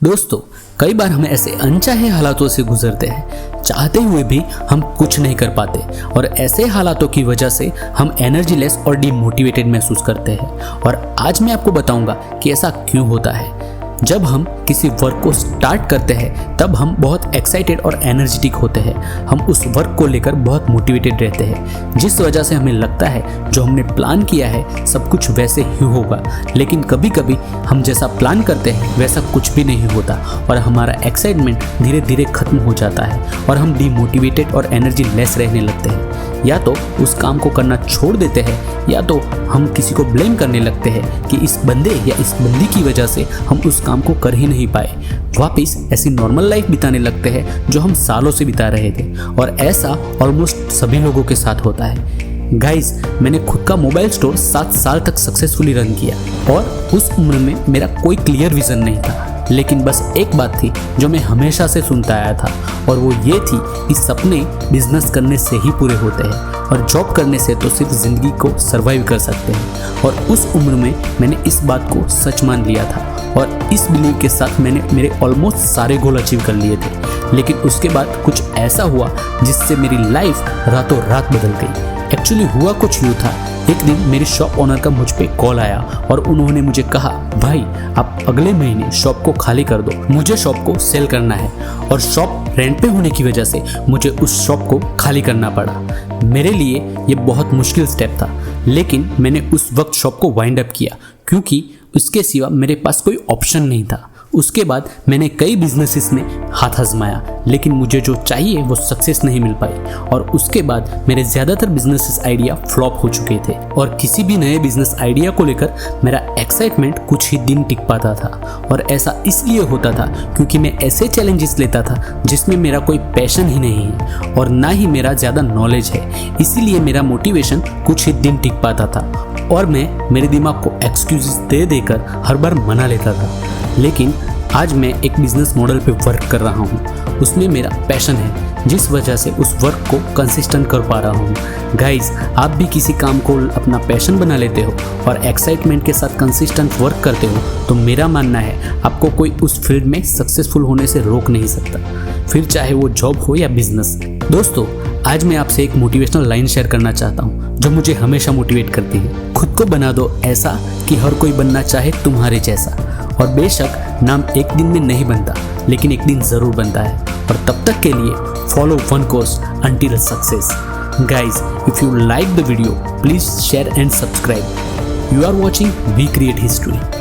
दोस्तों, कई बार हम ऐसे अनचाहे हालातों से गुजरते हैं, चाहते हुए भी हम कुछ नहीं कर पाते और ऐसे हालातों की वजह से हम एनर्जी लेस और डिमोटिवेटेड महसूस करते हैं। और आज मैं आपको बताऊंगा कि ऐसा क्यों होता है। जब हम किसी वर्क को स्टार्ट करते हैं तब हम बहुत एक्साइटेड और एनर्जेटिक होते हैं। हम उस वर्क को लेकर बहुत मोटिवेटेड रहते हैं, जिस वजह से हमें लगता है जो हमने प्लान किया है सब कुछ वैसे ही होगा। लेकिन कभी कभी हम जैसा प्लान करते हैं वैसा कुछ भी नहीं होता और हमारा एक्साइटमेंट धीरे धीरे खत्म हो जाता है और हम डिमोटिवेटेड और एनर्जी लेस रहने लगते हैं। या तो उस काम को करना छोड़ देते हैं या तो हम किसी को ब्लेम करने लगते हैं कि इस बंदे या इस बंदी की वजह से हम उस काम को कर ही नहीं पाए। वापिस ऐसी नॉर्मल लाइफ बिताने लगते हैं जो हम सालों से बिता रहे थे और ऐसा ऑलमोस्ट सभी लोगों के साथ होता है। गाइस, मैंने खुद का मोबाइल स्टोर 7 साल तक सक्सेसफुली रन किया और उस उम्र में मेरा कोई क्लियर विजन नहीं था, लेकिन बस एक बात थी जो मैं हमेशा से सुनता आया था और वो ये थी कि सपने बिजनेस करने से ही पूरे होते हैं और जॉब करने से तो सिर्फ ज़िंदगी को सर्वाइव कर सकते हैं। और उस उम्र में मैंने इस बात को सच मान लिया था और इस बिलीव के साथ मैंने मेरे ऑलमोस्ट सारे गोल अचीव कर लिए थे। लेकिन उसके बाद कुछ ऐसा हुआ जिससे मेरी लाइफ रातों रात बदल गई। एक्चुअली हुआ कुछ यूँ था, एक दिन मेरी शॉप ओनर का मुझ पे कॉल आया और उन्होंने मुझे कहा, भाई आप अगले महीने शॉप को खाली कर दो, मुझे शॉप को सेल करना है। और शॉप रेंट पे होने की वजह से मुझे उस शॉप को खाली करना पड़ा। मेरे लिए ये बहुत मुश्किल स्टेप था, लेकिन मैंने उस वक्त शॉप को वाइंड अप किया क्योंकि उसके सिवा मेरे पास कोई ऑप्शन नहीं था। उसके बाद मैंने कई बिजनेसेस में हाथ आजमाया, लेकिन मुझे जो चाहिए वो सक्सेस नहीं मिल पाई और उसके बाद मेरे ज़्यादातर बिजनेसेस आइडिया फ्लॉप हो चुके थे और किसी भी नए बिजनेस आइडिया को लेकर मेरा एक्साइटमेंट कुछ ही दिन टिक पाता था। और ऐसा इसलिए होता था क्योंकि मैं ऐसे चैलेंजेस लेता था जिसमें मेरा कोई पैशन ही नहीं है और ना ही मेरा ज़्यादा नॉलेज है, इसीलिए मेरा मोटिवेशन कुछ ही दिन टिक पाता था और मैं मेरे दिमाग को एक्सक्यूजेस दे देकर हर बार मना लेता था। लेकिन आज मैं एक बिजनेस मॉडल पे वर्क कर रहा हूँ, उसमें मेरा पैशन है, जिस वजह से उस वर्क को कंसिस्टेंट कर पा रहा हूँ। गाइस, आप भी किसी काम को अपना पैशन बना लेते हो और एक्साइटमेंट के साथ कंसिस्टेंट वर्क करते हो तो मेरा मानना है आपको कोई उस फील्ड में सक्सेसफुल होने से रोक नहीं सकता, फिर चाहे वो जॉब हो या बिजनेस। दोस्तों, आज मैं आपसे एक मोटिवेशनल लाइन शेयर करना चाहता हूँ जो मुझे हमेशा मोटिवेट करती है। खुद को बना दो ऐसा कि हर कोई बनना चाहे तुम्हारे जैसा, और बेशक नाम एक दिन में नहीं बनता लेकिन एक दिन जरूर बनता है। और तब तक के लिए follow one course until success. Guys, if you like the video please share and subscribe. You are watching we create history.